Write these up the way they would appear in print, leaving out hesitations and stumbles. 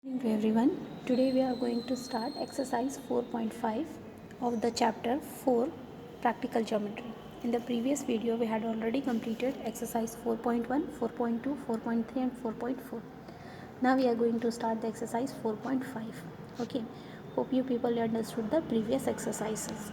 Hello everyone. Today we are going to start exercise 4.5 of the chapter 4 practical geometry. In the previous video we had already completed exercise 4.1, 4.2, 4.3 and 4.4. Now we are going to start the exercise 4.5. Okay. Hope you people understood the previous exercises.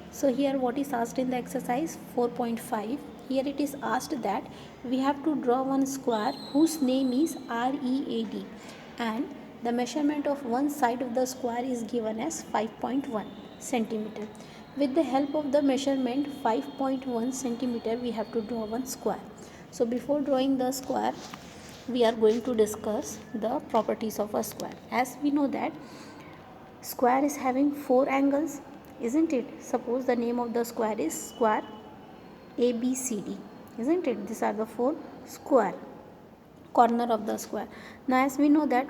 So here what is asked in the exercise 4.5, here it is asked that we have to draw one square whose name is READ and the measurement of one side of the square is given as 5.1 centimeter. With the help of the measurement 5.1 centimeter we have to draw one square. So before drawing the square we are going to discuss the properties of a square. As we know that square is having four angles, isn't it? Suppose the name of the square is square ABCD, isn't it? These are the four square corner of the square. Now as we know that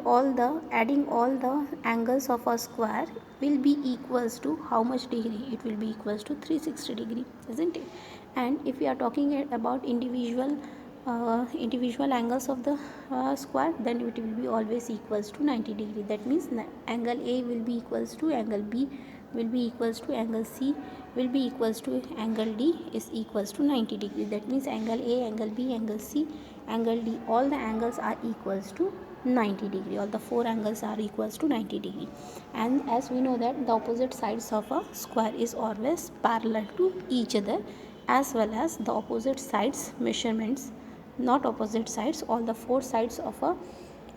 adding all the angles of a square will be equals to how much degree? It will be equals to 360 degree, isn't it? And if we are talking about individual angles of the square, then it will be always equals to 90 degree. That means angle A will be equals to angle B, will be equals to angle C, will be equals to angle D is equals to 90 degree. That means angle A, angle B, angle C, angle D, all the angles are equals to 90 degree. All the four angles are equals to 90 degree. And as we know that the opposite sides of a square is always parallel to each other, as well as the opposite sides measurements, not opposite sides, all the four sides of a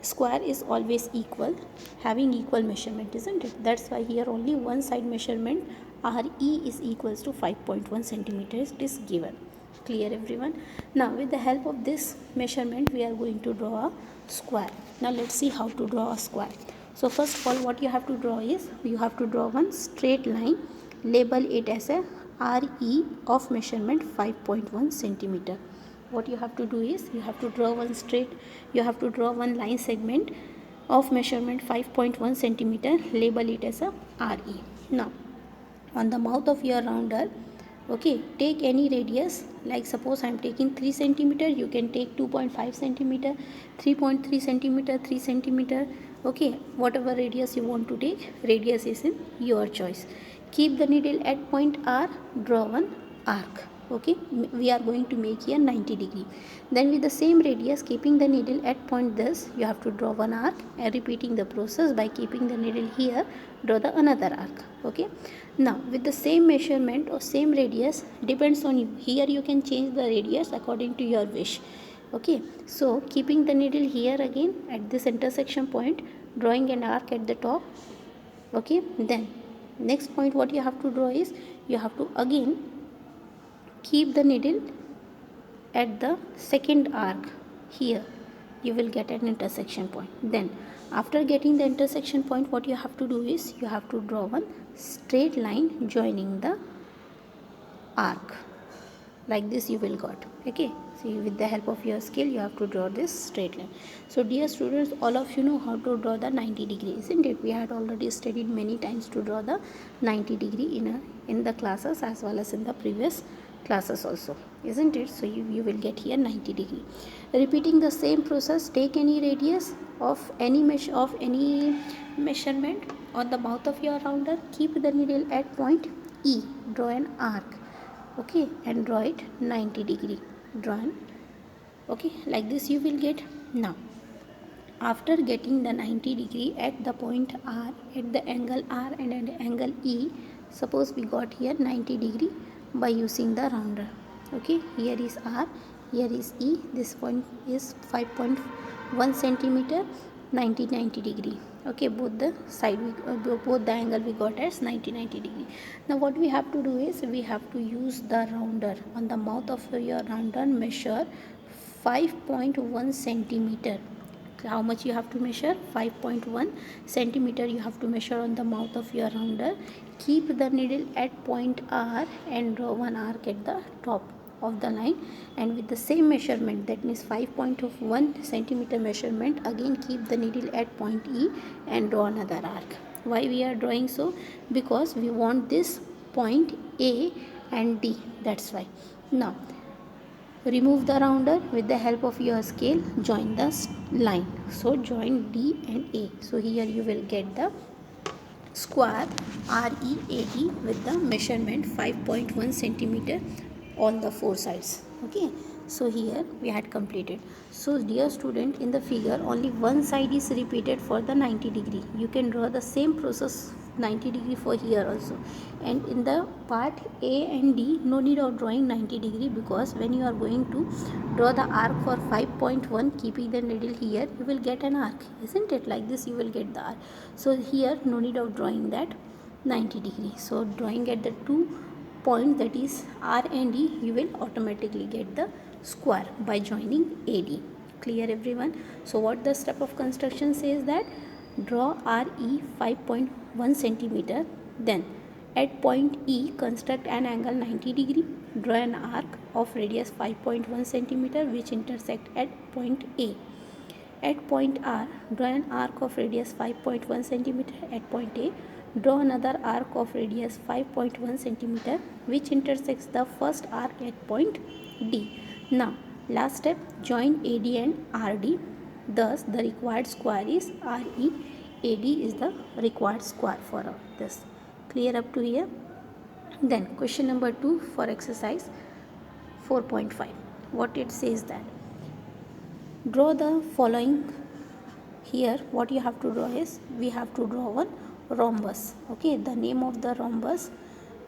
square is always equal, having equal measurement, isn't it? That's why here only one side measurement RE is equals to 5.1 centimeters is given. Clear everyone? Now with the help of this measurement we are going to draw a square. Now let's see how to draw a square. So first of all what you have to draw is, you have to draw one straight line, label it as a RE of measurement 5.1 centimeter. What you have to do is, you have to draw one line segment of measurement 5.1 centimeter, label it as a RE. Now on the mouth of your rounder, okay, take any radius, like suppose I am taking 3 centimeter, you can take 2.5 centimeter, 3.3 centimeter, 3 centimeter, okay, whatever radius you want to take, radius is in your choice. Keep the needle at point R, draw one arc. Okay, we are going to make here 90 degree. Then with the same radius, keeping the needle at point this, you have to draw one arc, and repeating the process by keeping the needle here, draw the another arc. Okay, now with the same measurement or same radius, depends on you, here you can change the radius according to your wish. Okay, so keeping the needle here again at this intersection point, drawing an arc at the top. Okay, then next point what you have to draw is, you have to again keep the needle at the second arc here, you will get an intersection point. Then after getting the intersection point, what you have to do is, you have to draw one straight line joining the arc, like this you will got. Okay, so with the help of your skill you have to draw this straight line. So dear students, all of you know how to draw the 90 degree, isn't it? We had already studied many times to draw the 90 degree in the classes as well as in the previous classes also, isn't it? So you will get here 90 degree. Repeating the same process, take any radius of any measurement on the mouth of your rounder, keep the needle at point E, draw an arc. Okay, and draw it 90 degree, drawn. Okay, like this you will get. Now after getting the 90 degree at the point R, at the angle R and at the angle E, suppose we got here 90 degree by using the rounder. Okay, here is R, here is E, this point is 5.1 centimeter, 90 degree. Okay, both the angle we got as 90 degree. Now what we have to do is, we have to use the rounder on the mouth of your rounder, measure 5.1 centimeter. How much you have to measure? 5.1 centimeter you have to measure on the mouth of your rounder. Keep the needle at point R and draw one arc at the top of the line, and with the same measurement, that means 5.1 centimeter measurement, again keep the needle at point E and draw another arc. Why we are drawing so? Because we want this point A and D, that's why. Now Remove the rounder. With the help of your scale, join the line. So join D and A. So here you will get the square READ with the measurement 5.1 centimeter on the four sides. Okay, so here we had completed. So dear student, in the figure only one side is repeated for the 90 degree. You can draw the same process 90 degree for here also, and in the part A and D no need of drawing 90 degree, because when you are going to draw the arc for 5.1 keeping the needle here, you will get an arc, isn't it? Like this you will get the arc. So here no need of drawing that 90 degree. So drawing at the 2 point, that is R and E, you will automatically get the square by joining AD. Clear everyone? So what the step of construction says that draw RE 5.1 centimeter, then at point E construct an angle 90 degree, draw an arc of radius 5.1 centimeter which intersect at point A. At point R, draw an arc of radius 5.1 centimeter at point A. Draw another arc of radius 5.1 centimeter which intersects the first arc at point D. Now, last step, join AD and RD. Thus, the required square is RE. AD is the required square for this. Clear up to here? Then, question number 2 for exercise 4.5. What it says that draw the following. Here what you have to draw is, we have to draw one rhombus. Okay, the name of the rhombus,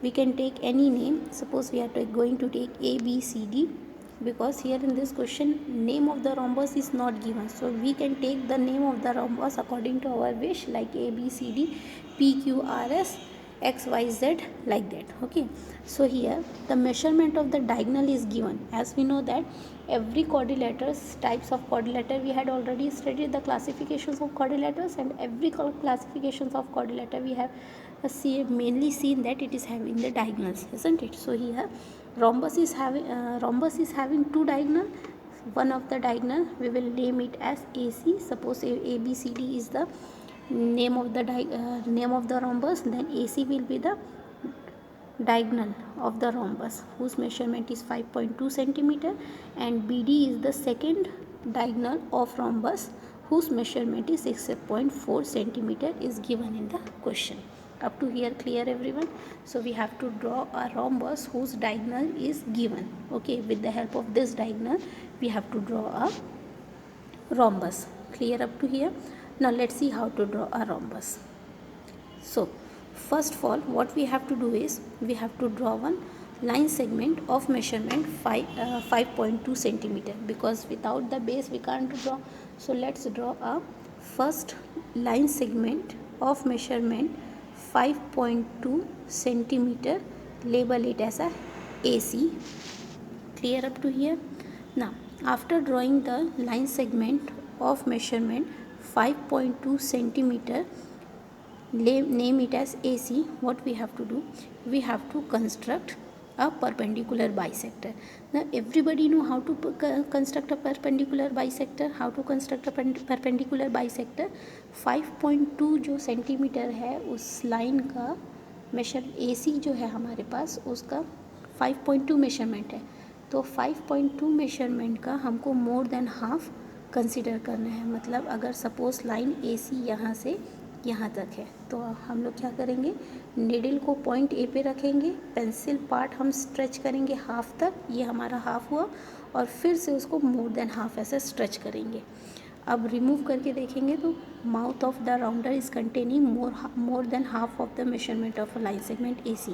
we can take any name. Suppose we are going to take ABCD, because here in this question name of the rhombus is not given, so we can take the name of the rhombus according to our wish, like ABCD, PQRS, XYZ, like that. Okay, so here the measurement of the diagonal is given. As we know that every quadrilaters, types of quadrilateral, we had already studied the classifications of quadrilaters, and every classifications of quadrilateral we have mainly seen that it is having the diagonals, isn't it? So here rhombus is having two diagonal. One of the diagonal we will name it as AC. Suppose ABCD is the name of the rhombus, then AC will be the diagonal of the rhombus whose measurement is 5.2 centimeter, and BD is the second diagonal of rhombus whose measurement is 6.4 centimeter is given in the question. Up to here clear everyone? So we have to draw a rhombus whose diagonal is given. Okay, with the help of this diagonal we have to draw a rhombus. Clear up to here? Now let's see how to draw a rhombus. So first of all what we have to do is, we have to draw one line segment of measurement 5.2 centimeter, because without the base we can't draw. So let's draw a first line segment of measurement 5.2 centimeter, label it as a AC. Clear up to here? Now after drawing the line segment of measurement 5.2 centimeter, name it as AC, what we have to do, we have to construct a perpendicular bisector. Now everybody know how to construct a perpendicular bisector. How to construct a perpendicular bisector? 5.2 जो centimetre है उस line का measure, AC जो है हमारे पास उसका 5.2 measurement है, तो 5.2 मेशरमेंट का हमको मोर देन हाफ कंसिडर करना है. मतलब अगर सपोज लाइन AC यहाँ से यहाँ तक है, तो हम लोग क्या करेंगे, नीडल को पॉइंट ए पे रखेंगे, पेंसिल पार्ट हम स्ट्रेच करेंगे हाफ तक, ये हमारा हाफ हुआ, और फिर से उसको मोर देन हाफ ऐसे स्ट्रेच करेंगे. अब रिमूव करके देखेंगे तो mouth of the rounder is containing more than half of the measurement of line segment AC.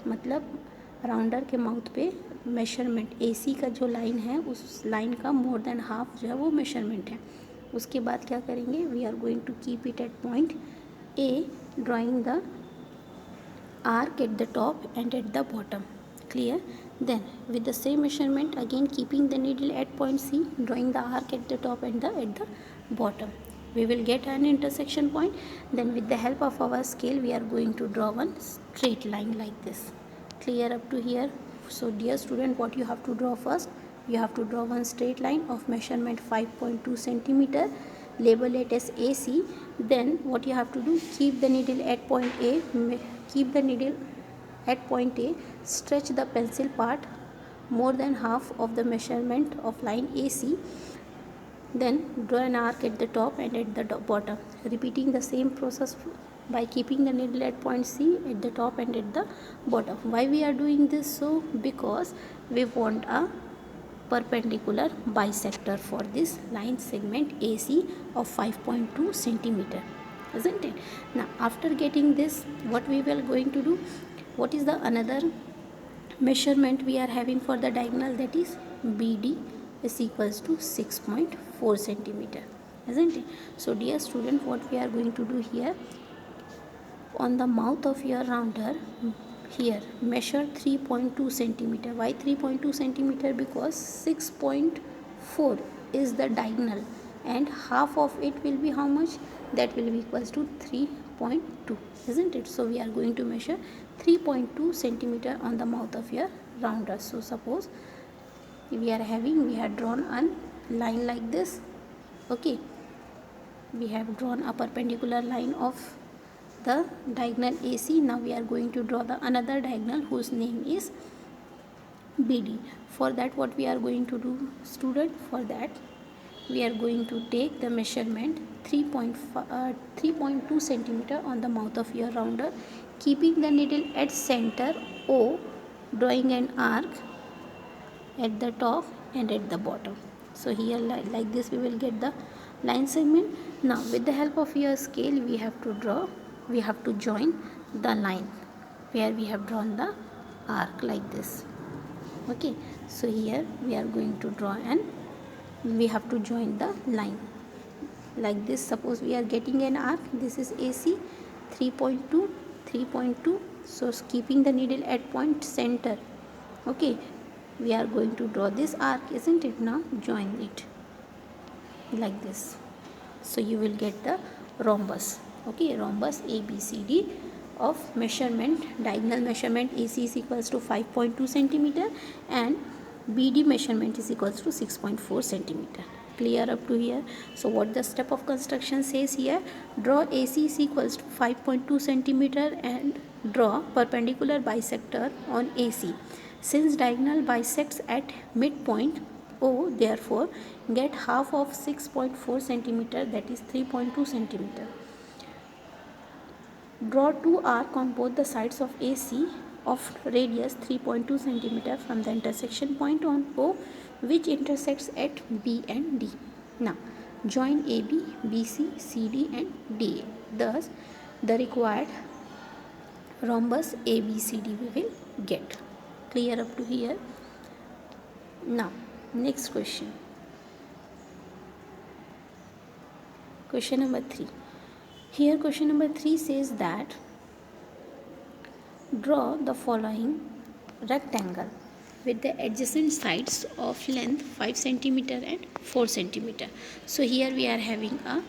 मतलब राउंडर के माउथ पे मेजरमेंट AC का जो लाइन है उस लाइन का मोर देन हाफ जो है वो मेजरमेंट है. उसके बाद क्या करेंगे, we are going to keep it at point A, drawing the arc at the top and at the bottom. Clear? Then with the same measurement again keeping the needle at point C, drawing the arc at the top and at the bottom, we will get an intersection point. Then with the help of our scale we are going to draw one straight line like this. Clear up to here? So dear student, what you have to draw first, you have to draw one straight line of measurement 5.2 centimeter, label it as AC. Then what you have to do, keep the needle at point A, stretch the pencil part more than half of the measurement of line AC. Then draw an arc at the top and at the bottom, repeating the same process by keeping the needle at point C at the top and at the bottom. Why we are doing this? So because we want a perpendicular bisector for this line segment AC of 5.2 centimeter, isn't it? Now after getting this, what we were going to do, what is the another measurement we are having for the diagonal, that is BD is equals to 6.4 centimeter, isn't it? So dear student, what we are going to do here, on the mouth of your rounder, here measure 3.2 centimeter. Why 3.2 centimeter? Because 6.4 is the diagonal and half of it will be how much? That will be equals to 3.2, isn't it? So we are going to measure 3.2 centimeter on the mouth of your rounder. So suppose we have drawn a line like this. Okay, we have drawn a perpendicular line of the diagonal AC. Now we are going to draw the another diagonal whose name is BD. For that, what we are going to do, student, for that we are going to take the measurement 3.2 centimeter on the mouth of your rounder, keeping the needle at center O, drawing an arc at the top and at the bottom. So here like this we will get the line segment. Now with the help of your scale we have to join the line where we have drawn the arc like this. Okay, so here we are going to draw and we have to join the line like this. Suppose we are getting an arc, this is AC 3.2, so keeping the needle at point center. Okay, we are going to draw this arc, isn't it? Now join it like this, so you will get the rhombus. Okay, rhombus ABCD of measurement, diagonal measurement AC is equals to 5.2 centimeter and BD measurement is equals to 6.4 centimeter. Clear up to here? So what the step of construction says here, draw AC is equals to 5.2 centimeter and draw perpendicular bisector on AC. Since diagonal bisects at midpoint O, therefore get half of 6.4 centimeter, that is 3.2 centimeter. Draw two arcs on both the sides of AC of radius 3.2 centimeter from the intersection point on O, which intersects at B and D. Now join AB, BC, CD and DA. Thus the required rhombus ABCD we will get. Clear up to here? Now next question. Question number 3. Here question number 3 says that draw the following rectangle with the adjacent sides of length 5 centimeter and 4 centimeter. So here we are having a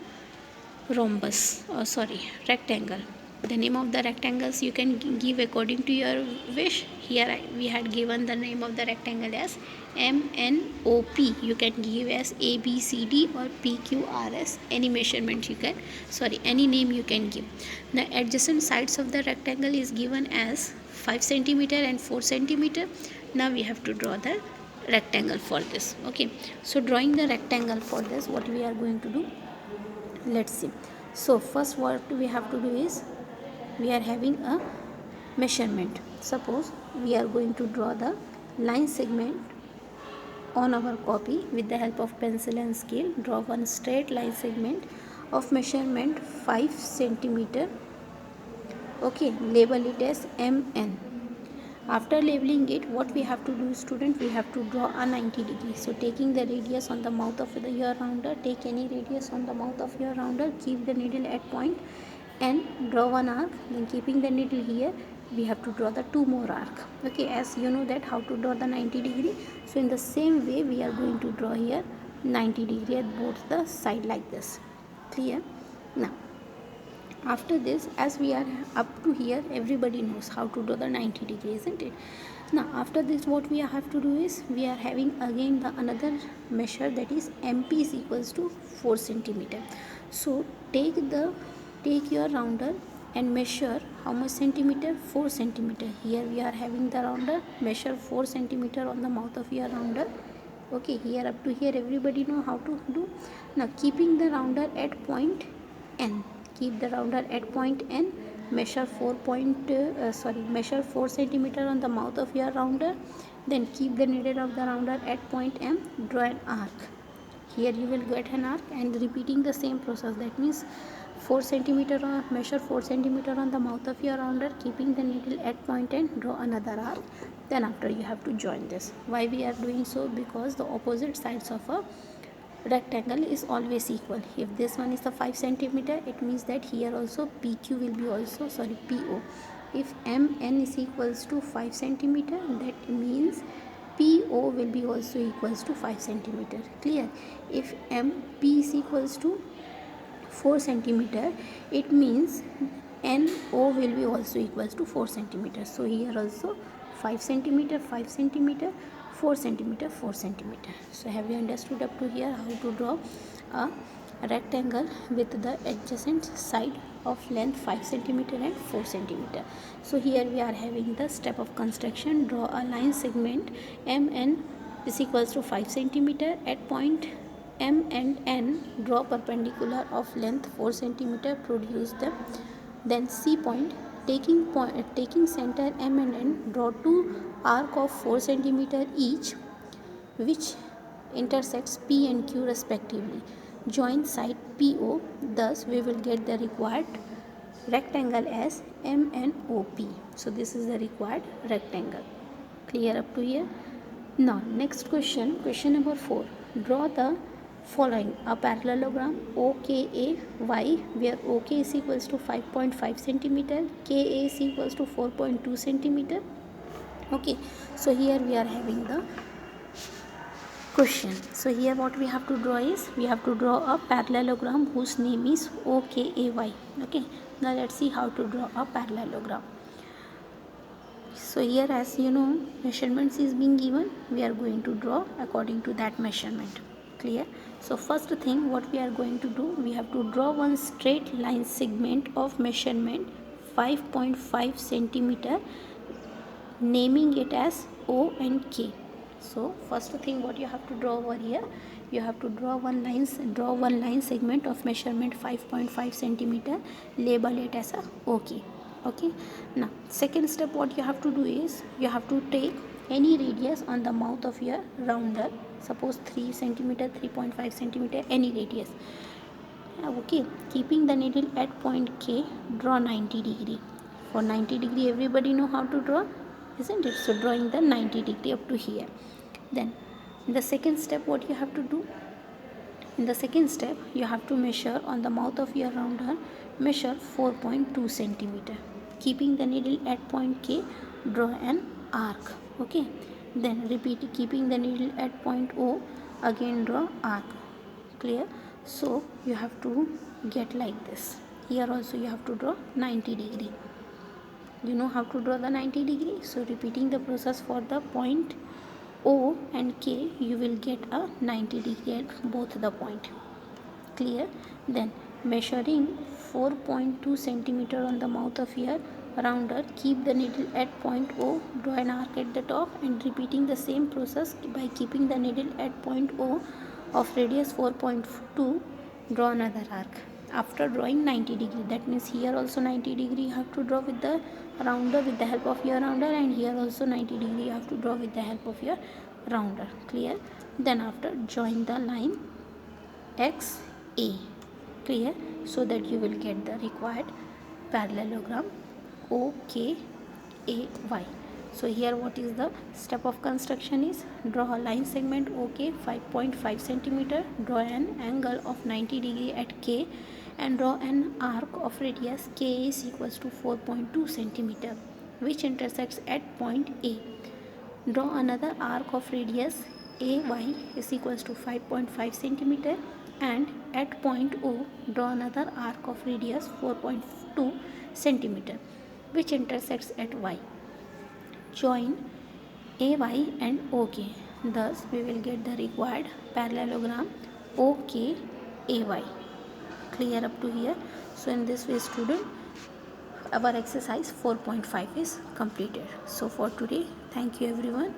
rectangle. The name of the rectangles you can give according to your wish. Here we had given the name of the rectangle as MNOP. You can give as ABCD or PQRS, any measurement you can, any name you can give. The adjacent sides of the rectangle is given as 5 centimeter and 4 centimeter. Now we have to draw the rectangle for this. Okay, so drawing the rectangle for this, what we are going to do, let's see. So first what we have to do is, we are having a measurement. Suppose we are going to draw the line segment on our copy with the help of pencil and scale. Draw one straight line segment of measurement 5 centimeter. Okay, label it as MN. After labeling it, what we have to do, student, we have to draw a 90 degree. So taking the radius on the mouth of your rounder, take any radius on the mouth of your rounder, keep the needle at point and draw one arc. Then keeping the needle here, we have to draw the two more arc. Okay, as you know that how to draw the 90 degree. So in the same way we are going to draw here 90 degree at both the side like this. Clear? Now after this, as we are up to here, everybody knows how to draw the 90 degree, isn't it? Now after this, what we have to do is, we are having again the another measure, that is MP is equals to 4 centimeter. So take your rounder and measure how much centimeter, 4 centimeter. Here we are having the rounder, measure 4 centimeter on the mouth of your rounder. Okay, here up to here everybody know how to do. Now keeping the rounder at point N, keep the rounder at point N, measure 4 centimeter on the mouth of your rounder, then keep the needle of the rounder at point M, draw an arc. Here you will get an arc and repeating the same process. That means 4 centimeter measure 4 centimeter on the mouth of your rounder, keeping the needle at point and draw another arc. Then after you have to join this. Why we are doing so? Because the opposite sides of a rectangle is always equal. If this one is the 5 centimeter, it means that here also PQ will be also PO. If MN is equals to 5 centimeter, that means PO will be also equals to 5 centimeter. Clear? If MP is equals to 4 centimeter, it means NO will be also equals to 4 centimeter. So here also 5 centimeter, 5 centimeter, 4 centimeter, 4 centimeter. So have you understood up to here how to draw a rectangle with the adjacent side of length 5 centimeter and 4 centimeter. So here we are having the step of construction. Draw a line segment MN is equals to 5 centimeter at point M and N. Draw perpendicular of length 4 centimeter, produce them. Then C point, taking center M and N, draw two arc of 4 centimeter each, which intersects P and Q respectively. Join side PO. Thus we will get the required rectangle as MNOP. So this is the required rectangle. Clear up to here? Now next question number 4. Draw the following: a parallelogram OKAY, where OK is equals to 5.5 centimeter, KA is equals to 4.2 centimeter. Okay, so here we are having the question. So here what we have to draw is, we have to draw a parallelogram whose name is OKAY. Okay, now let's see how to draw a parallelogram. So here, as you know, measurements is being given, we are going to draw according to that measurement. Clear? So first thing what we are going to do, we have to draw one straight line segment of measurement 5.5 centimeter, naming it as O and K. So first thing what you have to draw over here, you have to draw one line segment of measurement 5.5 centimeter, label it as a OK. Okay, now second step what you have to do is, you have to take any radius on the mouth of your rounder, suppose 3 centimeter, 3.5 centimeter, any radius. Okay, keeping the needle at point K, draw 90 degree. For 90 degree everybody know how to draw, isn't it? So drawing the 90 degree up to here. Then in the second step what you have to do, in the second step you have to measure on the mouth of your rounder, measure 4.2 centimeter. Keeping the needle at point K, draw an arc. Okay, then repeat, keeping the needle at point O, again draw arc. Clear? So you have to get like this. Here also you have to draw 90 degree. You know how to draw the 90 degree. So repeating the process for the point O and K, you will get a 90 degree at both the point. Clear? Then measuring 4.2 centimeter on the mouth of your rounder, keep the needle at point O, draw an arc at the top, and repeating the same process by keeping the needle at point O of radius 4.2, draw another arc. After drawing 90 degree, that means here also 90 degree you have to draw with the rounder, with the help of your rounder, and here also 90 degree you have to draw with the help of your rounder. Clear? Then after, join the line XA. Clear? So that you will get the required parallelogram OKAY. So here what is the step of construction is, draw a line segment OK 5.5 centimeter, draw an angle of 90 degree at K, and draw an arc of radius K is equals to 4.2 centimeter, which intersects at point A. Draw another arc of radius AY is equals to 5.5 centimeter, and at point O, draw another arc of radius 4.2 centimeter, which intersects at Y. Join AY and OK. Thus we will get the required parallelogram OKAY. Clear up to here? So in this way student, our exercise 4.5 is completed. So for today, thank you everyone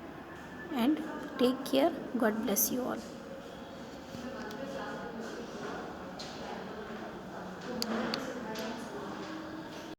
and take care. God bless you all.